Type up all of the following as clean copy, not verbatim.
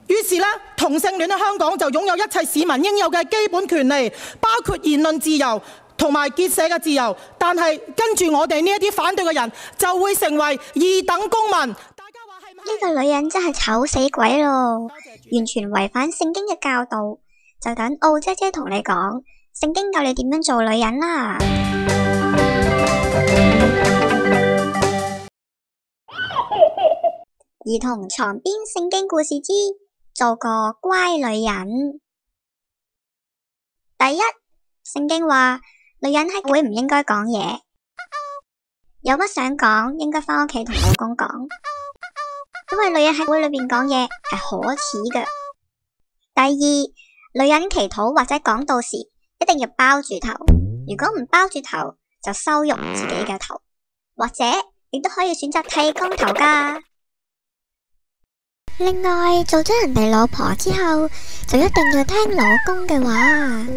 於是呢，同性戀喺香港就擁有一切市民應有嘅基本權利，包括言論自由同埋結社嘅自由。但係跟住我哋呢一啲反對嘅人就會成為二等公民。大家話係唔係？呢個女人真係醜死鬼咯，完全違反聖經嘅教導。就等奧姐姐同你講，聖經教你點樣做女人啦。兒童床邊聖經故事之做個乖女人。第一，聖經話女人喺會唔應該講嘢，有乜想講應該返屋企同老公講，因為女人喺會裏面講嘢係可恥嘅。第二，女人祈禱或者講道時一定要包住頭，如果唔包住頭就羞辱自己嘅頭，或者亦都可以選擇剃光頭㗎。另外，做咗人哋老婆之後，就一定要聽老公嘅話，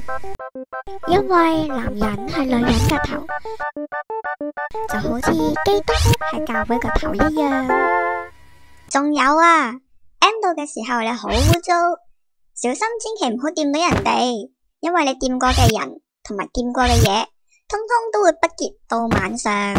因為男人係女人嘅頭，就好似基督係教會個頭一樣。仲有啊 ，M 到嘅時候你好污糟，小心千祈唔好掂到人哋，因為你掂過嘅人同埋掂過嘅嘢，通通都會不潔到晚上。